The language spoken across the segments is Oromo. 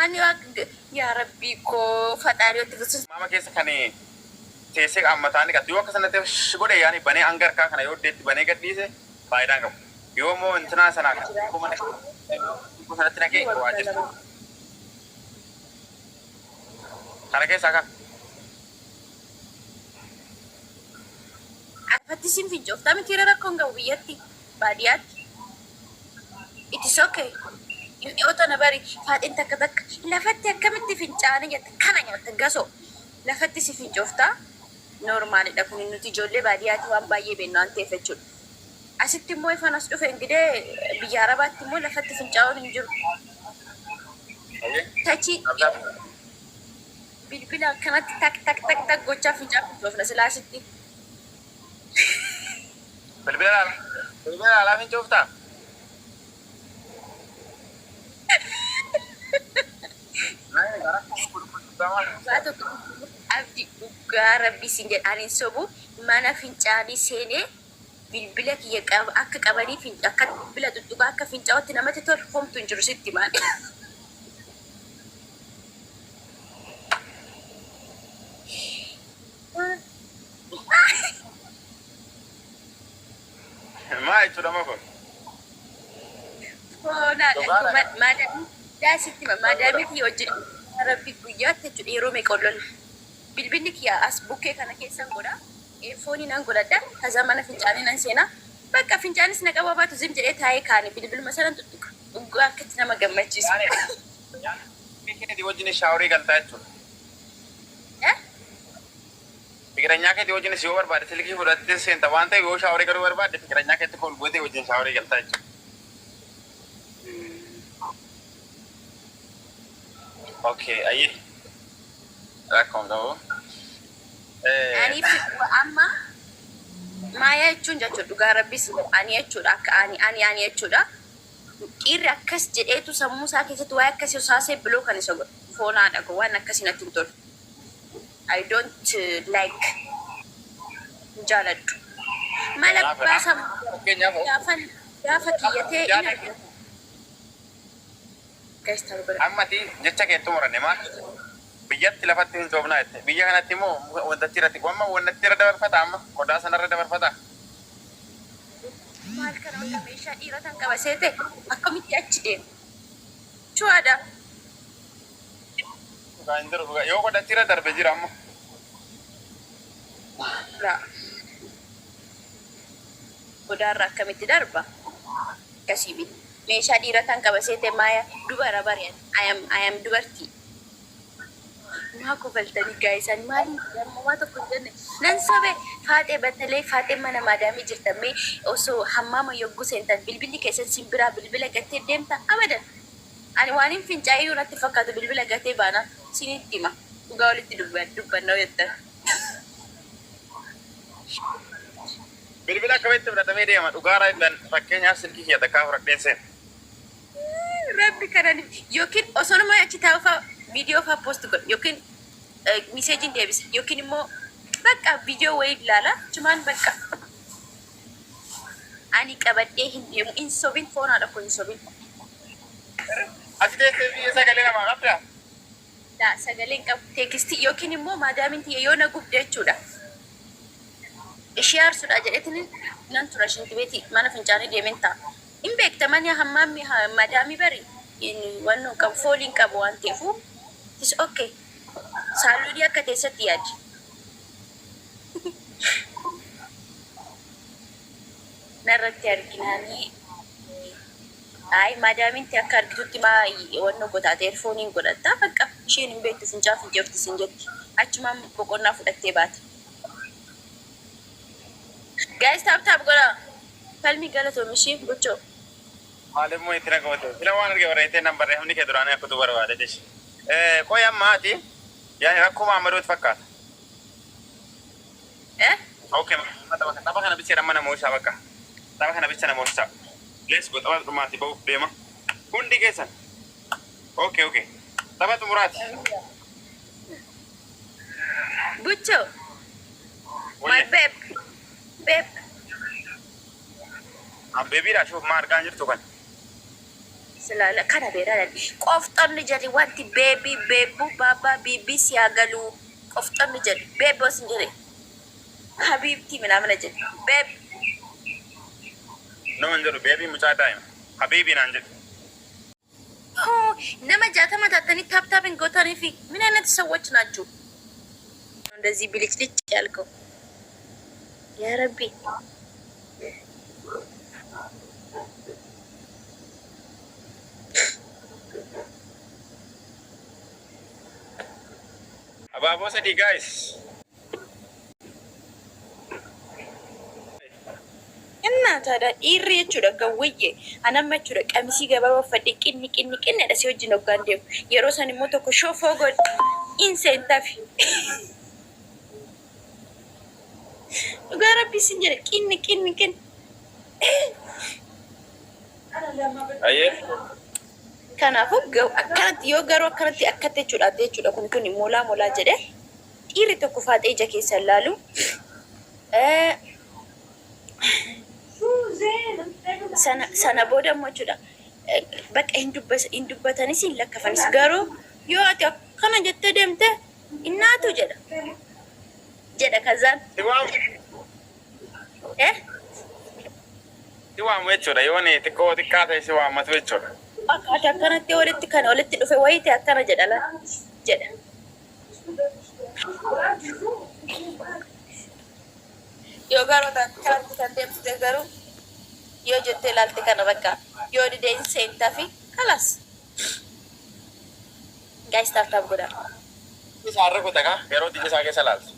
أني يا ربي كو فتاريو تفسس ماما كيس كاني تيسك أما تاني كتير وقت سنة تشبه يعني بني أنغر كا كنا يود ديت بني كتير سه فايدة كم يومو إنتنا سنة كم من كم سنة تناكي واجب كنا كيس أكا أفتيسين في جوف تامي تيرا ركونغا وياتي باديات it is okay يوني أوتو نباري فات إنت كذاك لفتي كمتي في الجاني يتكنا يتجاسو لفتي سي في جوفتا نورمال دكون إنه تجولي باديات وان باي بينان تفتشل أسيتي موي فناس دوفه إنجده بيجاربات تمو لفتي في الجاون إنجر تاچي بالبلا كانت تك تك تك تك gocha في جاب جوفنا سلاسيتي بالبلا على فين شوفتا abdi dhugaa rabbii siin jedha ani sobu mana fincaanii seenee bilbila kiyya akka qabanii akka bilbila tuttuqaa akka fincaa'otti namatti tolu homtu hin jiru sitti maali. maa jechuudha mako Madam daasitti madamii kiyya hojii rabbi guyyaatti jechuudha yeroo meeqa ollola. Bilbilli kiyya as bukkee kana keessan godha. Foonii nan godhadha. Kaza mana fincaanii nan seena. Bakka fincaanis na qaba baatu zim jedhee taa'ee kaani bilbiluma sanan tuttuqa. Dhugaa akkatti nama gammachiisu. Biqilaa wajjin shaaworii galtaa jechuudha. Biqilaa keetti wajjin yoo barbaade silkii fudhattee seenta waan ta'eef yoo shaaworii garuu barbaade biqilaa keetti kol gootee wajjin shaaworii galtaa jechuudha. Okay, ayi. Rakkoon ta'uu. Ani amma maaya jechuun jechuudha dhugaa rabbis ani jechuudha akka ani jechuudha. Dhiirri akkas jedheetu sammuu isaa keessatti waa'ee akkasii saasee biloo kan isa godhu foonaadha waan akkasii natti hin tolu. I don't like jaaladhu. Mala baasa gaafa kiyyatee ina ammati jecha keetti muranne maal biyyatti lafatti hin soofnaa jette biyya kanatti immoo wantatti irratti wamma wannatti irra dabarfata amma qodaa sanarra dabarfata maal kana wanta meeshaa dhiirotan qaba seete akkamitti achi deemu chuwaadha yoo qodatti irra darbe jira amma qodaarra akkamitti darba akkasii biti meeshaa dhiirotan qaba seete maaya dubara bari'an ayam dubartii maa kofaltanii gaa'isan maaliin garmamaa tokko hin jenne nan sobe faaxee batalee faaxee mana maadaamii jirtamee osoo hammaama yogguu seentan bilbilli keessan simbiraa bilbila gattee deemta abadan ani waan hin fincaa'ee natti fakkaatu bilbila gattee baana sinitti hima dhugaa walitti dubbannoo jettan. bilbila akkamitti fudhatamee deema dhugaaraa jedhan fakkeenyaaf silkii kiyya takkaa fudhadheen seen. Rabbi kanan yookiin osoo nama achi taa'uufaa viidiyoo faa poost godhu yookiin miseejiin deebisa yookiin immoo bakka viidiyoo wayii ilaala cumaan bakka ani qabadhee hin deemu hin sobin foonaadha kun hin sobin. Ati teessee biyya sagalee namaa qabdaa? Sagaleen qabu teekistii yookiin immoo maadaamiin tiyya yoo na gubde jechuudha. Ishee aarsuudha jedhetiin nan tura shintibeetii mana fincaanii deemen ta'a. In beekta mani hammaammi madaamii bari wanno qabu fooliin qabu waan ta'eefu is okay. Saaluudii akka teessatti yaadi. Narratti arginaanii ay madaamiin ta'e akka argitutti maa wanno gotaate erfooniin godhatta bakka isheen hin beektu fincaa finceefti sin jetti achumaan boqonnaa fudhattee baate. Guys, tap gola. Falmi galatoomishi gochoo. Maalimmoo itti naqamate. Fila waan arge barreessee nambarree hundi kee duraanii akka tu barbaade jechi. Qoy ammaati yaani rakkoo Maammadooti fakkaata. Okay, tapha kana bicha nama namoota bakka. Tapha kana bicha namoota. Let's go tapha dhumaatti ba'uuf deema. Hundi keessan. Okay. Tapha xumuraati. Gochoo. My babe. An beebiidha shuuf maa argaa jirtu kan. Selaala kana beeraa qofxonni jedhi wanti beebii beebuu baabaa biibii si hagalu qofxonni jedhi beeboos hin jedhe habiibti minamana jedhi beeb Nama hin jedhu beebii mucaa daa'ima. Habiibii naan jedhu. nama jaatama taatanii taaptaapin gootanii fi ምን አይነት ሰዎች ናችሁ? እንደዚህ ብልጭልጭ ያልከው ያ ረቢ Abaaboo sadii guys. እና ታዲያ ኢሪ jechuudha gawwayye anamma jechuudha qamisii gababa uffadhe qinni dhasee wajjin hoggaan deemu yeroo san immoo tokko shoofoo god inseentaaf dhugaa rabbii sin jedhe qinni Ayyee. kanaafuu akkanatti yoo garuu akkanatti akkatti jechuudha kun molaa jedhe dhiirri tokko faaxee ija keessa ilaalu sana booda immoo jechuudha bakka hin dubbatanis hin lakkafanis garuu yoo ati akkana jettee deemte innaatu jedha kazaan Si waamu jechuudha yoo ni xiqqoo xiqqaa ta'e si waammatu jechuudha. ati akkanatti walitti dhufe wayite akkana jedha yoo garuu kanatti kan deemte garuu yoo jettee ilaalte kana bakka yoo dideen seentaa fi kalas gaayis taaftaaf godha. Isaan rukuta kaa yeroo ija isaa keessa laaltu.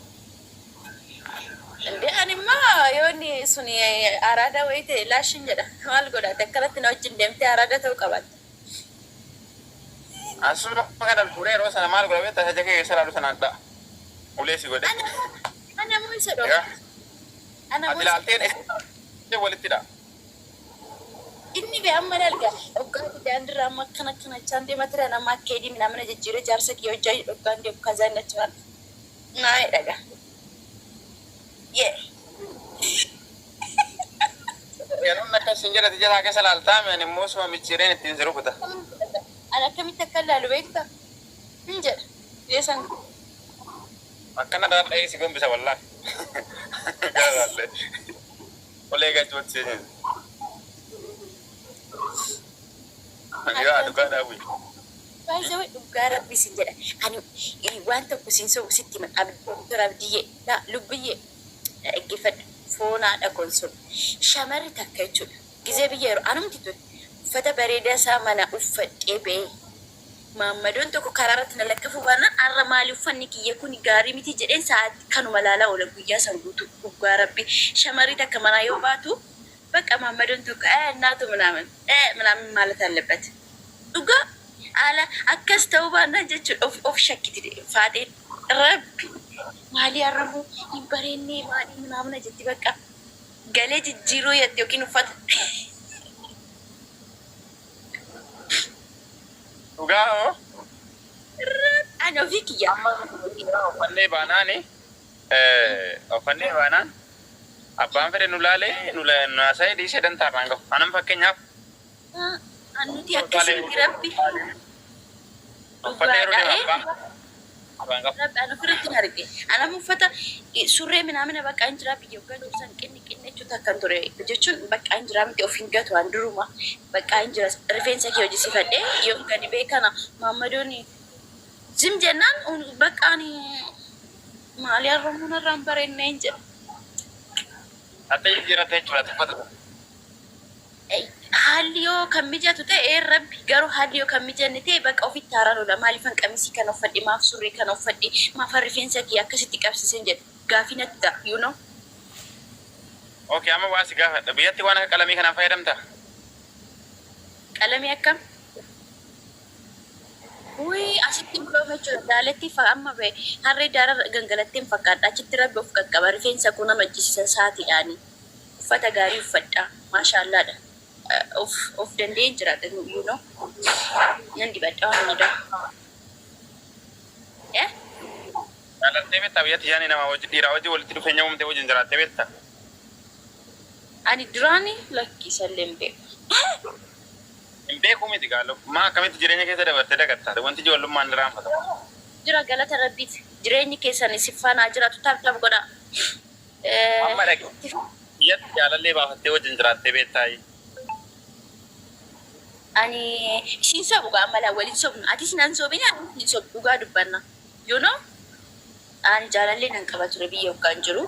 Inde animmaa yoo inni suni araada wayite laashin jedha maal godhate akkanatti na wajjin deemtee araada ta'uu qabatte. Asuma kana fuudhee yeroo sana maal godha beektaa ija keessa laalu sanaan dha'a. Ulee si godhe. Ana muu isa dhooftu. Ati laalteen walitti dha'a. Inni be amma dalga dhuggaati daandirra amma akkana chaandee matira nama akkeedii minamana jijjiiree jaarsa kiyoo hojjaa dhuggaan deemu kazaan natti maal. Naa dhaga. Yeroo akkas hin jedhati ija isaa keessa laaltaa mi'aan immoo suma micciireen ittiin si rukuta. Ani akkamitti akka laalu beektaa? Hin jedha. Yeesan. Akkana daadhee si gombisa wallaahi. Gaazaallee. Olee gachuutti seenee. Yaa dhugaa daawwi. Baay'ee dhugaa rabbii sin jedha. Ani waan tokko siin sobu sitti himan abdiyyee lubbiyyee dhaggeeffadhu foonaadha kun sun shamarri takka jechuudha. Gizee biyya yeroo anumti ture uffata bareedaa isaa mana uffadhee ba'ee maammadoon tokko karaa irratti na lakkafu baannaan har'a maali uffanni kiyya kun gaarii miti jedheen sa'aatii kanuma laalaa oola guyyaa san guutu dhugaa rabbii shamarri takka manaa yoo baatu bakka maammadoon tokko እናቱ ምናምን ማለት አለበት dhugaa ala akkas ta'uu baannaan jechuudha of shakkiti faadheen rabbi maalii arramu hin bareennee maalii ምናምን jetti bakka galee jijjiiruu yette yookiin uffata dhugaa hoo ani ofii kiyya uffannee baanaan abbaan fedhe nu laalee nu haasa'ee dhiisee dantaarraan gahu anam fakkeenyaaf nuti akkasitti rabbi uffannee yeroo deemu abbaan rabbi ani ofirratti hin arge anam uffata surree minamina bakka hin jiraa biyya hoggaa dursan qinni jechuutu akkan ture jechuun bakka hin jiraa miti of hin gatu waan duruma bakka hin jira rifeensa kee hojjisifadhee yoo gadi beekana maammadoon zim jennaan bakka ani maalii arramuun irraan bareennee hin jedha. Adda jijjiirratee jechuudha uffata. Haalli yoo kan mijatu ta'e rabbi garuu haalli yoo kan mijanne ta'e bakka ofitti haaraan oola maaliifan qamisii kana uffadhe maaf surree kana uffadhe maafan rifeensa kee akkasitti qabsiisen jedhe gaafii natti ta'a you know. Okay amma waa si gaafadha biyyatti waan akka qalamii kanaan fayyadamta? Qalamii akkam? Wii asitti buloome jechuudha daaletti amma ba'e harree daara gangalatteen fakkaadha achitti rabbi of qaqqaba rifeensa kun nama jisiisan saatiidhaani uffata gaarii uffadha maashaallaadha. Of dandeen jiraata you know nan dibadha waan hunda Jaallattee beektaa biyyatti yaani nama hojii dhiiraa hojii walitti dhufeenya uumtee hojiin jiraattee beektaa? Ani duraani lakkisallee hin beeku. Hin beeku miti gaalo. Maa akkamitti jireenya keessa dabartee dagatta? Wanti ijoollummaan ni raanfata. Jira galata rabbiiti. Jireenyi keessan si faana jiraatu taaf godha. Amma dhaqe. Biyyatti jaalallee baafattee wajjin jiraattee beektaayi. Ani isin sobu gaa mala waliin sobnu. Atis nan sobini ani hin sobu dhugaa dubbanna. You know? Ani jaalallee nan qaba ture biyya yookaan jiru.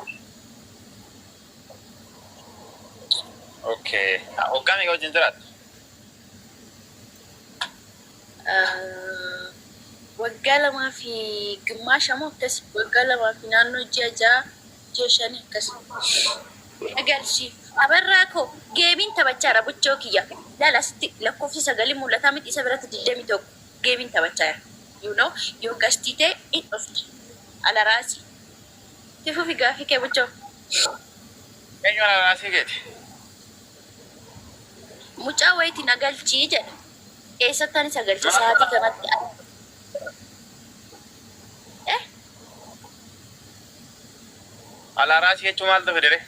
Okay. Hoggaa meeqa wajjin jiraatte? Waggaa lamaa fi gimmaasha moo akkas waggaa lamaa fi naannoo ji'a ja'a ji'a shanii akkas. Agarsiif abarraa koo geemiin taphachaara buchoo kiyya. Laala asitti lakkoofsi sagalii mul'ataa miti isa biratti 21 geemiin taphachaara. You know, yoo gastiitee in dhufti. Alaraasi. Tifuufi gaafii kee buchoo. Eenyu alaraasii keeti? Mucaa wayitii nagalchii jedha. Eessatti ani sagalchii sa'aatii kanatti. Alaraasii jechuun maaltu federe?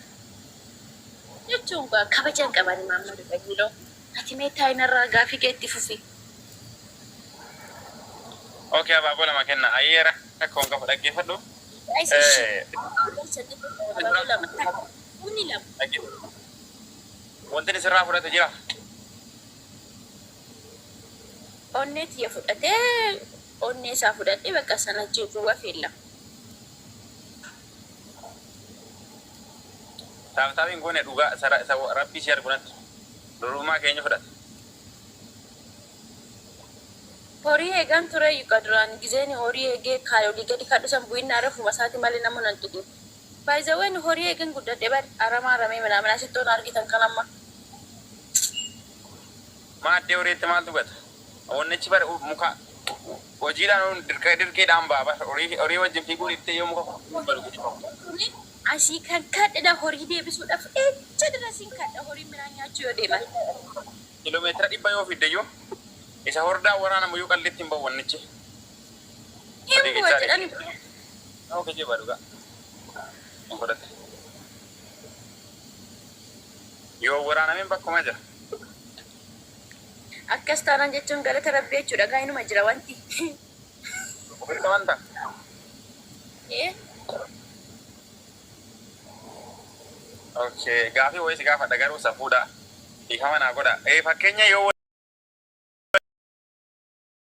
Jechuun kabajaan qabani Maamadu Qayyiloo. Ati mee taayinarraa gaafii kee itti fufi. Okay, abaaboo lama kenna. Ayyeera akka honga dhaggeeffadhu. Wanti isirraa fudhate jira? Onnee tiyya fudhatee onnee isaa fudhadhee bakka sana jiru wafeella. Saamsaabiin goone dhugaa rabbii ishee argunatti durummaa keenya fudhate. Horii eegan ture yuuqa duraan gizeen horii eegee kaayolii gadi kadhusan bu'inna rafuma isaati malee nama nan tuqu. Baay'izawwan horii eegan guddadhee bad aramaa ramee midhaan asittoon argitan kan amma. Maaddee horiitti maaltu gata? Onnichi bara muka hojiidhaan dirqeedhaan baaba horii wajjin fiiguun itti yoo muka baru asii kan kadhedha horii deebisuudhaaf echa dirasiin kadha horii midhaan nyaachuu yoo deeman. Kiiloomeetira 100 yoo fidde yoo isa hordaa waraanamu yoo qallitti hin bahu wannichi. Hin bu'a jedhani. Oke jeba dhugaa. Fudhate. Yoo waraanameen bakkuma jira. Akkas taanaan jechuun galata rabbii jechuudha gaa'inuma jira wanti. Ofirra wanta. Okay, gaafii wayii si gaafadha garuu safuudha. Hiikama naa godha. Fakkeenya yoo